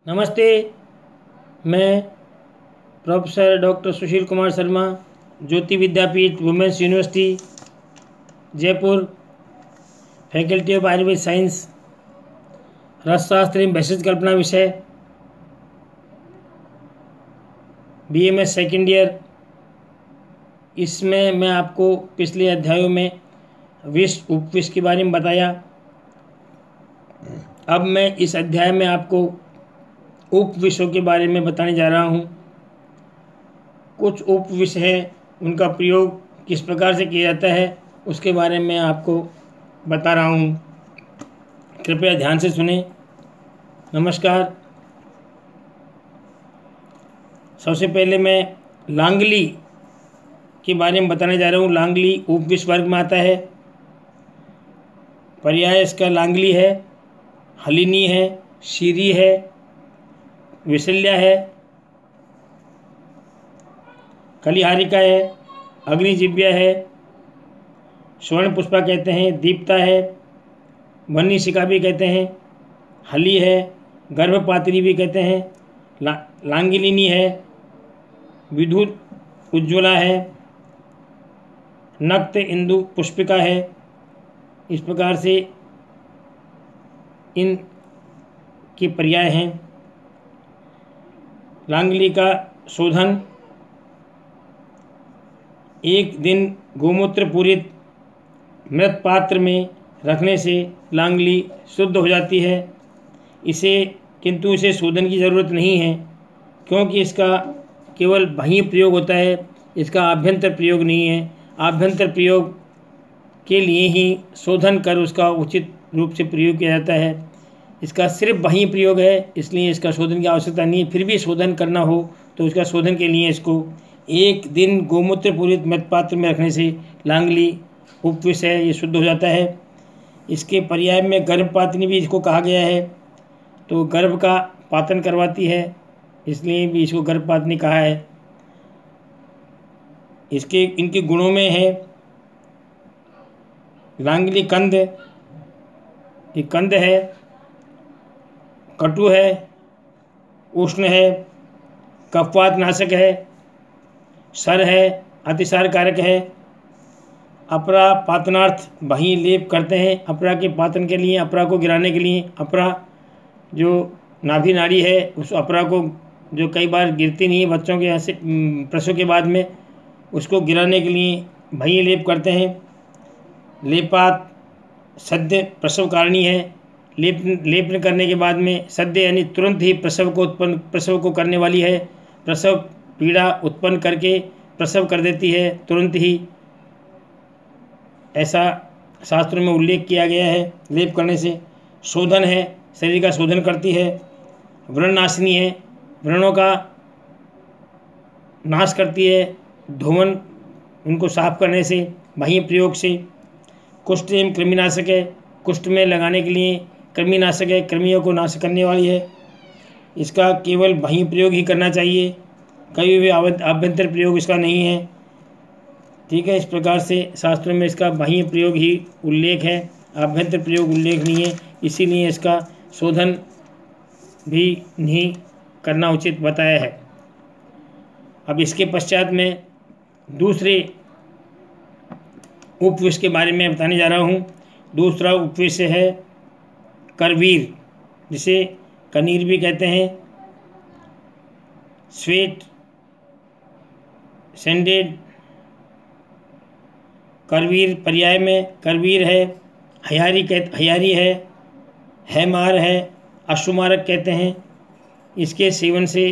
नमस्ते, मैं professor doctor Sushil Kumar Sharma, Jyoti Vidyapeeth women's university Jaipur, faculty of Ayurveda science, रसशास्त्र एवं भेषज कल्पना विषय, BMS सेकेंड ईयर। इसमें मैं आपको पिछले अध्यायों में विष उपविष के बारे में बताया। अब मैं इस अध्याय में आपको उपविषों के बारे में बताने जा रहा हूँ। कुछ उपविष हैं, उनका प्रयोग किस प्रकार से किया जाता है उसके बारे में आपको बता रहा हूँ। कृपया ध्यान से सुने। नमस्कार। सबसे पहले मैं लांगली के बारे में बताने जा रहा हूँ। लांगली उपविष वर्ग में आता है। पर्याय इसका लांगली है, हलिनी है, शीरी है, विशल्या है, कलिहारिका है, अग्निजिव्या है, स्वर्ण पुष्पा कहते हैं, दीप्ता है, वन्नीशिका भी कहते हैं, हली है, गर्भपात्री भी कहते हैं, लांगिलिनी है, विद्युत उज्ज्वला है, नक्त इंदु पुष्पिका है। इस प्रकार से इन के पर्याय हैं। लांगली का शोधन: एक दिन गोमूत्र पूरित मृत पात्र में रखने से लांगली शुद्ध हो जाती है। किंतु इसे शोधन की ज़रूरत नहीं है, क्योंकि इसका केवल बाह्य प्रयोग होता है, इसका आभ्यंतर प्रयोग नहीं है। आभ्यंतर प्रयोग के लिए ही शोधन कर उसका उचित रूप से प्रयोग किया जाता है। इसका सिर्फ बाह्य प्रयोग है, इसलिए इसका शोधन की आवश्यकता नहीं है। फिर भी शोधन करना हो तो उसका शोधन के लिए इसको एक दिन गोमूत्र पूरित मृत पात्र में रखने से लांगली उपविष है, ये शुद्ध हो जाता है। इसके पर्याय में गर्भपातनी भी इसको कहा गया है, तो गर्भ का पातन करवाती है, इसलिए भी इसको गर्भपातनी कहा है। इनके गुणों में है लांगली कंद, ये कंद है, कटु है, उष्ण है, कफवात नाशक है, सर है, अतिसार कारक है। अपरा पातनार्थ वहीं लेप करते हैं, अपरा के पातन के लिए, अपरा को गिराने के लिए। अपरा जो नाभि नाड़ी है, उस अपरा को जो कई बार गिरती नहीं है बच्चों के ऐसे प्रसव के बाद में, उसको गिराने के लिए वहीं लेप करते हैं। लेपात सद्य प्रसव कारणी है। लेपन करने के बाद में सद्य यानी तुरंत ही प्रसव को करने वाली है। प्रसव पीड़ा उत्पन्न करके प्रसव कर देती है तुरंत ही, ऐसा शास्त्रों में उल्लेख किया गया है। लेप करने से शोधन है, शरीर का शोधन करती है। व्रणनाशिनी है, व्रणों का नाश करती है, धोवन उनको साफ करने से, बाह्य प्रयोग से। कुष्ठ एवं कृमिनाशक है, कुष्ठ में लगाने के लिए कृमिनाशक है, कृमियों को नाश करने वाली है। इसका केवल बाह्य प्रयोग ही करना चाहिए, कभी भी आभ्यंतर प्रयोग इसका नहीं है। ठीक है, इस प्रकार से शास्त्रों में इसका बाह्य प्रयोग ही उल्लेख है, आभ्यंतर प्रयोग उल्लेख नहीं है, इसीलिए इसका शोधन भी नहीं करना उचित बताया है। अब इसके पश्चात में दूसरे उपविष के बारे में बताने जा रहा हूँ। दूसरा उपविष है करवीर, जिसे कनीर भी कहते हैं, स्वेट सेंडेड। करवीर पर्याय में करवीर है, हयारी है, हैमार है, अश्वमारक कहते हैं। इसके सेवन से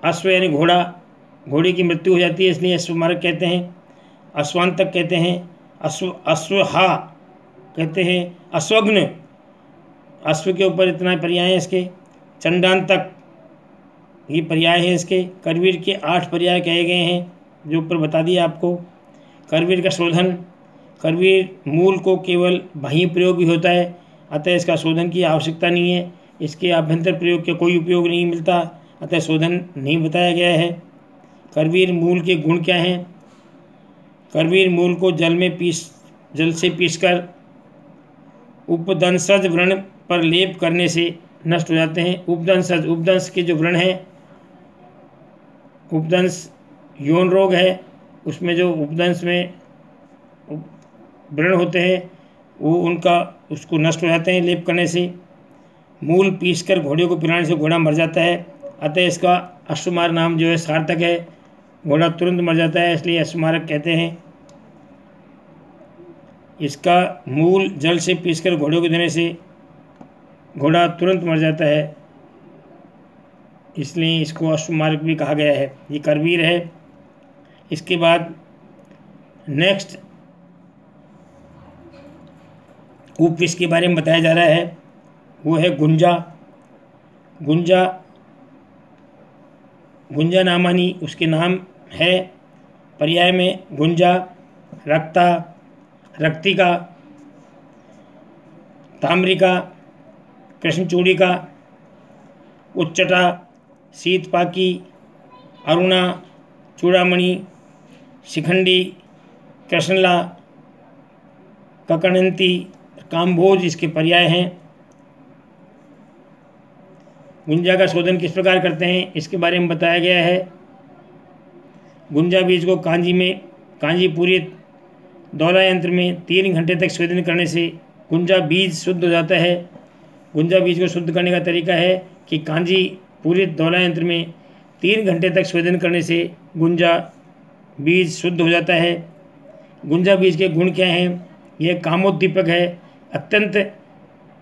अश्व यानी घोड़े की मृत्यु हो जाती है, इसलिए अश्वमारक कहते हैं। अश्वांतक कहते हैं, अश्वहा कहते हैं, अश्वघ्न, अश्व के ऊपर इतना पर्याय है इसके। चंडांतक ये पर्याय है इसके। करवीर के 8 पर्याय कहे गए हैं, जो ऊपर बता दिया आपको। करवीर का शोधन: करवीर मूल को केवल बाह्य प्रयोग ही होता है, अतः इसका शोधन की आवश्यकता नहीं है। इसके आभ्यंतर प्रयोग के कोई उपयोग नहीं मिलता, अतः शोधन नहीं बताया गया है। करवीर मूल के गुण क्या हैं? करवीर मूल को जल से पीसकर उपदंशज व्रण पर लेप करने से नष्ट हो जाते हैं। उपदंश, उपदंश के जो व्रण है, उपदंश यौन रोग है, उसमें जो उपदंश में व्रण होते हैं वो उनका उसको नष्ट हो जाते हैं लेप करने से। मूल पीसकर घोड़े को पिलाने से घोड़ा मर जाता है, अतः इसका अश्वमार नाम जो है सार्थक है। घोड़ा तुरंत मर जाता है इसलिए अश्वमारक कहते हैं। इसका मूल जल से पीसकर घोड़े को देने से घोड़ा तुरंत मर जाता है, इसलिए इसको अश्वमारक भी कहा गया है। ये करवीर है। इसके बाद नेक्स्ट उपविष के बारे में बताया जा रहा है, वो है गुंजा। गुंजा, गुंजा नामानी उसके नाम है। पर्याय में गुंजा, रक्ता, रक्तिका, ताम्रिका, कृष्णचूड़िका, उच्चटा, शीतपाकी, अरुणा, चूड़ामणि, शिखंडी, कृष्णला, ककणंती, काम्भोज इसके पर्याय हैं। गुंजा का शोधन किस प्रकार करते हैं इसके बारे में बताया गया है। गुंजा बीज को कांजी पूरित दौला यंत्र में 3 घंटे तक शोधन करने से गुंजा बीज शुद्ध हो जाता है। गुंजा बीज को शुद्ध करने का तरीका है कि कांजी पूरित दौला यंत्र में 3 घंटे तक शोधन करने से गुंजा बीज शुद्ध हो जाता है। गुंजा बीज के गुण क्या हैं? यह कामोद्दीपक है, अत्यंत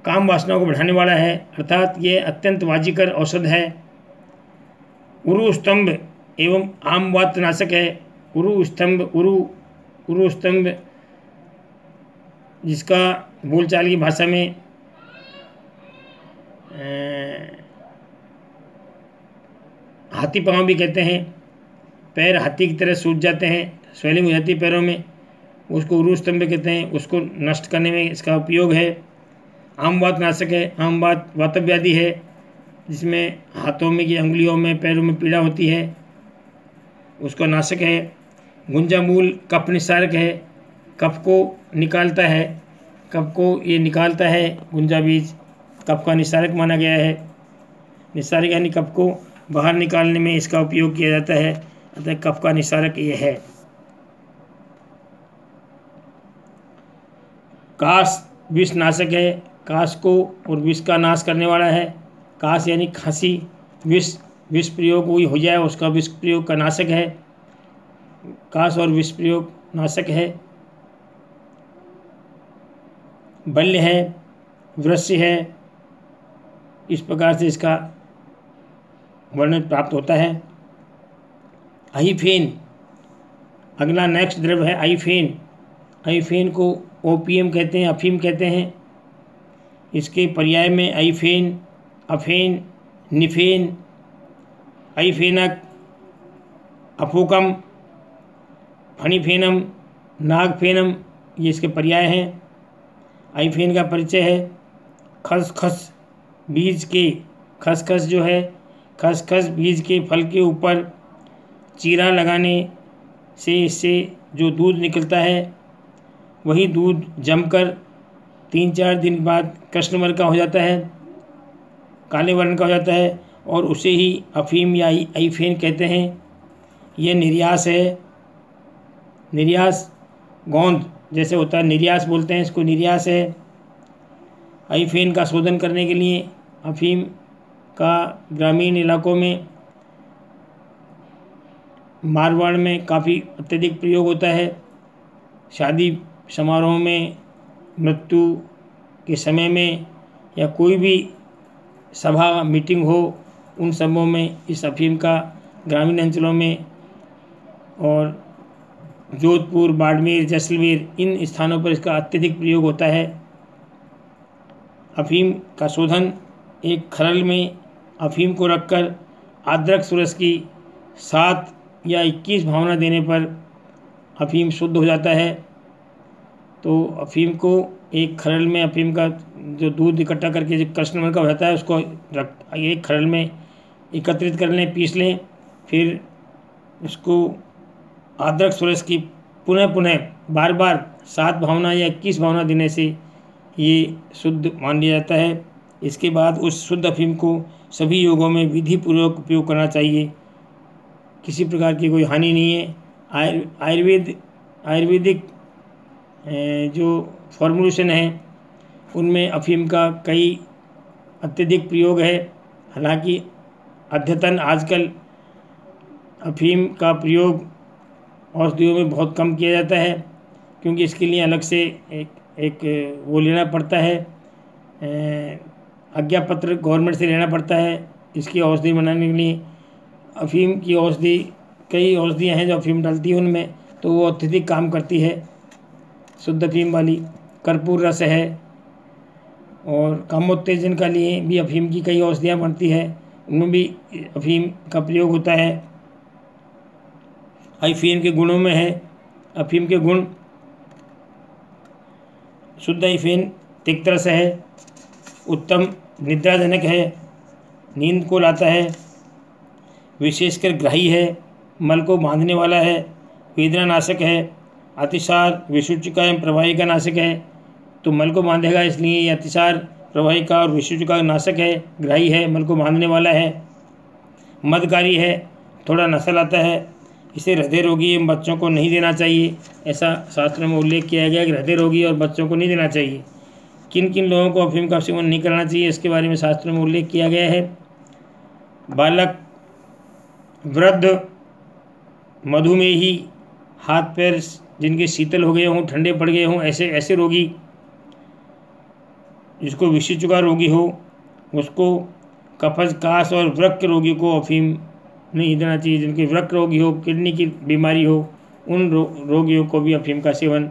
काम वासनाओं को बढ़ाने वाला है, अर्थात ये अत्यंत वाजिकर औषध है। उरु स्तंभ एवं आमवातनाशक है। उरु स्तंभ जिसका बोलचाल की भाषा में हाथी पाँव भी कहते हैं। पैर हाथी की तरह सूज जाते हैं, स्वेलिंग हो जाती है पैरों में, उसको उरु स्तंभ कहते हैं। उसको नष्ट करने में इसका उपयोग है। आमवात नाशक है। आमवात वातव्याधि है जिसमें हाथों में की अंगुलियों में पैरों में पीड़ा होती है, उसका नाशक है। गुंजा मूल कफ निस्सारक है, कफ को निकालता है, कफ को ये निकालता है। गुंजा बीज कफ का निस्सारक माना गया है। निस्सारक यानी कफ को बाहर निकालने में इसका उपयोग किया जाता है, अतः कफ का निस्सारक ये है। कास विष नाशक है, कास को और विष का नाश करने वाला है। कास यानी खांसी, विष प्रयोग हुई हो जाए उसका विष प्रयोग का नाशक है। कास और विष प्रयोग नाशक है। बल्य है, वृश्य है, इस प्रकार से इसका वर्णन प्राप्त होता है। आईफेन, अगला नेक्स्ट द्रव्य है आईफेन। आईफेन को ओपीएम कहते हैं, अफीम कहते हैं। इसके पर्याय में आईफेन, अफेन, निफेन, आईफेनक, अफूकम, फणिफेनम, नागफेनम ये इसके पर्याय हैं। आईफेन का परिचय है। खसखस बीज के, खसखस जो है, खसखस बीज के फल के ऊपर चीरा लगाने से इससे जो दूध निकलता है वही दूध जमकर 3-4 दिन बाद कृष्ण वर्ण का हो जाता है, काले वर्ण का हो जाता है, और उसे ही अफीम या आईफेन कहते हैं। यह निर्यास है। निर्यास गोंद जैसे होता है, निर्यास बोलते हैं इसको, निर्यास है। आईफेन का शोधन करने के लिए अफीम का ग्रामीण इलाकों में, मारवाड़ में काफ़ी अत्यधिक प्रयोग होता है। शादी समारोह में, मृत्यु के समय में, या कोई भी सभा मीटिंग हो, उन सबों में इस अफीम का ग्रामीण अंचलों में और जोधपुर, बाड़मेर, जैसलमेर इन स्थानों पर इसका अत्यधिक प्रयोग होता है। अफीम का शोधन एक खरल में अफीम को रखकर आद्रक सुरस की 7 या 21 भावना देने पर अफीम शुद्ध हो जाता है। तो अफीम को एक खरल में, अफीम का जो दूध इकट्ठा करके जो कृष्ण का हो जाता है उसको एक खरल में एकत्रित कर लें, पीस लें, फिर उसको आद्रक सुरस की पुनः बार बार 7 भावना या 21 भावना देने से ये शुद्ध मान लिया जाता है। इसके बाद उस शुद्ध अफीम को सभी योगों में विधि पूर्वक उपयोग करना चाहिए। किसी प्रकार की कोई हानि नहीं है। आयुर्वेदिक जो फॉर्मुलेशन है उनमें अफीम का कई अत्यधिक प्रयोग है। हालांकि अद्यतन आजकल अफीम का प्रयोग औषधियों में बहुत कम किया जाता है, क्योंकि इसके लिए अलग से एक वो लेना पड़ता है, आज्ञा पत्र गवर्नमेंट से लेना पड़ता है इसकी औषधि बनाने के लिए। अफीम की औषधि, कई औषधियाँ हैं जो अफीम डालती है उनमें, तो वो अत्यधिक काम करती है शुद्ध अफीम वाली। कर्पूर रस है, और कामोत्तेजन का लिए भी अफीम की कई औषधियाँ बनती है, उनमें भी अफीम का प्रयोग होता है। अफीम के गुणों में है, अफीम के गुण, शुद्ध अफीम तिक्त रस है, उत्तम निद्राजनक है, नींद को लाता है, विशेषकर ग्राही है, मल को बांधने वाला है, वेदना नाशक है, अतिसार, विसूचिका एवं प्रवाहिका नाशक है। तो मल को बांधेगा, इसलिए ये अतिसार, प्रवाहिका और विसूचिका नाशक है, ग्राही है, मल को बांधने वाला है, मदकारी है, थोड़ा नशा लाता है। इसे हृदय रोगी एवं बच्चों को नहीं देना चाहिए, ऐसा शास्त्र में उल्लेख किया गया कि हृदय रोगी और बच्चों को नहीं देना चाहिए। किन किन लोगों को अफीम का सेवन नहीं करना चाहिए, इसके बारे में शास्त्र में उल्लेख किया गया है। बालक, वृद्ध, मधुमेही, हाथ पैर जिनके शीतल हो गए हों, ठंडे पड़ गए हों, ऐसे रोगी, जिसको विषुचिका रोगी हो उसको, कफज, काश और वृक्क रोगी को अफीम नहीं देना चाहिए। जिनके वृक्क रोगी हो, किडनी की बीमारी हो, उन रोगियों को भी अफीम का सेवन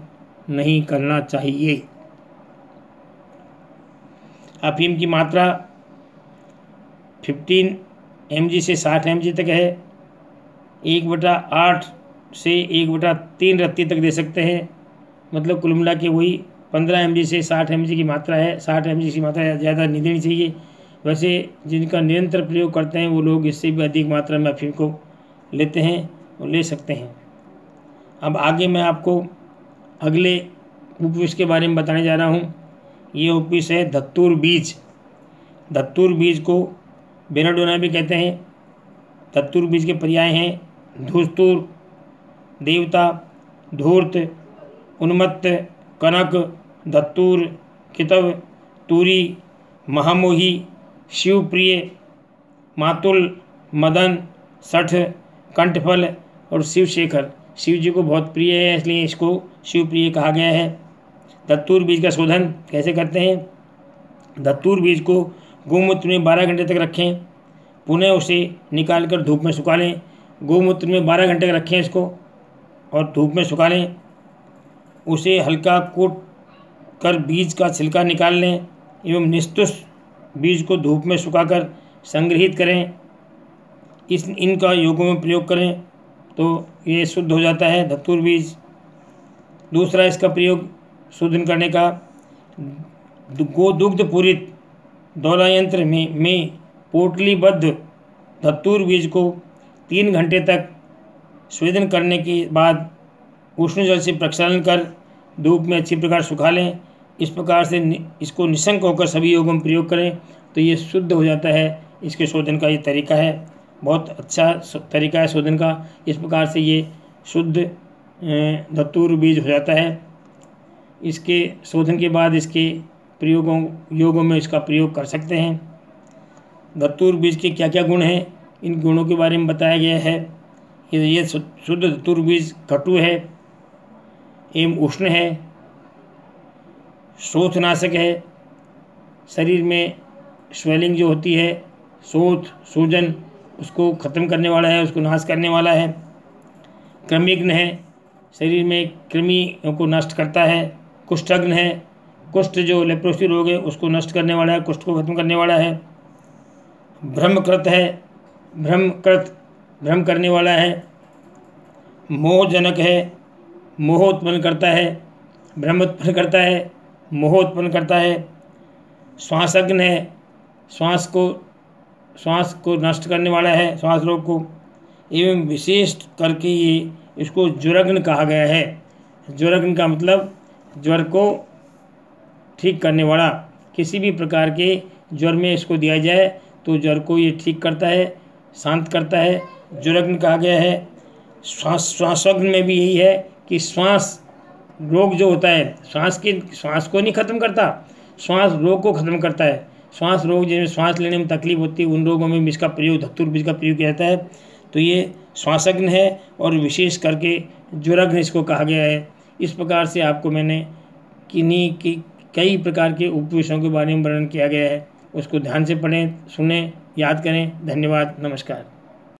नहीं करना चाहिए। अफीम की मात्रा 15 mg से 60 mg तक है। 1/8 से 1/3 रत्ती तक दे सकते हैं, मतलब कुल मिला के वही 15 mg से 60 mg की मात्रा है। 60 mg की मात्रा ज़्यादा नहीं देनी चाहिए। वैसे जिनका निरंतर प्रयोग करते हैं वो लोग इससे भी अधिक मात्रा में अफीम को लेते हैं और ले सकते हैं। अब आगे मैं आपको अगले उपविष के बारे में बताने जा रहा हूँ। ये उपविष है धतूर बीज। धतूर बीज को बेनाडोना भी कहते हैं। धतूर बीज के पर्याय हैं धूस्तूर, देवता, धूर्त, उन्मत्त, कनक, धतूर, कितव, तूरी, महामोही, शिवप्रिय, मातुल, मदन, सठ, कंठफल और शिवशेखर। शिव जी को बहुत प्रिय है, इसलिए इसको शिवप्रिय कहा गया है। धतूर बीज का शोधन कैसे करते हैं? धतूर बीज को गोमूत्र में 12 घंटे तक रखें, पुनः उसे निकालकर धूप में सुखा लें। गोमूत्र में 12 घंटे तक रखें इसको और धूप में सुखा लें। उसे हल्का कूट कर बीज का छिलका निकाल लें एवं निस्तुष बीज को धूप में सुखाकर संग्रहित करें। इनका योगों में प्रयोग करें तो ये शुद्ध हो जाता है धतूर बीज। दूसरा इसका प्रयोग शोधन करने का, गोदुग्ध पूरित दौला यंत्र में पोटलीबद्ध धतूर बीज को 3 घंटे तक स्वेदन करने के बाद उष्ण जल से प्रक्षालन कर धूप में अच्छी प्रकार सुखा लें। इस प्रकार से इसको निशंक होकर सभी योगों में प्रयोग करें तो ये शुद्ध हो जाता है। इसके शोधन का ये तरीका है, बहुत अच्छा तरीका है शोधन का। इस प्रकार से ये शुद्ध धतूर बीज हो जाता है। इसके शोधन के बाद इसके योगों में इसका प्रयोग कर सकते हैं। धतूर बीज के क्या क्या गुण हैं, इन गुणों के बारे में बताया गया है। ये शुद्ध धतूर बीज कटु है एवं उष्ण है, शोथनाशक है, शरीर में स्वेलिंग जो होती है, शोथ, सूजन, उसको ख़त्म करने वाला है, उसको नाश करने वाला है। कृमिघ्न है, शरीर में कृमियों को नष्ट करता है। कुष्ठघ्न है, कुष्ठ जो लेप्रोसी रोग है उसको नष्ट करने वाला है, कुष्ठ को खत्म करने वाला है। ब्रह्मकृत है, भ्रम करने वाला है। मोहजनक है, मोह उत्पन्न करता है, भ्रम उत्पन्न करता है, मोह उत्पन्न करता है। श्वासघ्न है, श्वास को नष्ट करने वाला है, श्वास रोग को। एवं विशेष करके ये इसको ज्वरघ्न कहा गया है। ज्वरघ्न का मतलब ज्वर को ठीक करने वाला, किसी भी प्रकार के ज्वर में इसको दिया जाए तो ज्वर को ये ठीक करता है, शांत करता है। ज्वरग्न कहा गया है। श्वासग्न में भी यही है कि श्वास रोग जो होता है, श्वास को नहीं ख़त्म करता, श्वास रोग को ख़त्म करता है। श्वास रोग जिनमें श्वास लेने में तकलीफ होती है, उन रोगों में भी इसका प्रयोग, धतूर बीज का प्रयोग किया जाता है। तो ये श्वासग्न है और विशेष करके ज्वरग्न इसको कहा गया है। इस प्रकार से आपको मैंने किन्हीं की कई प्रकार के उपविषयों के बारे में वर्णन किया गया है। उसको ध्यान से पढ़ें, सुनें, याद करें। धन्यवाद, नमस्कार।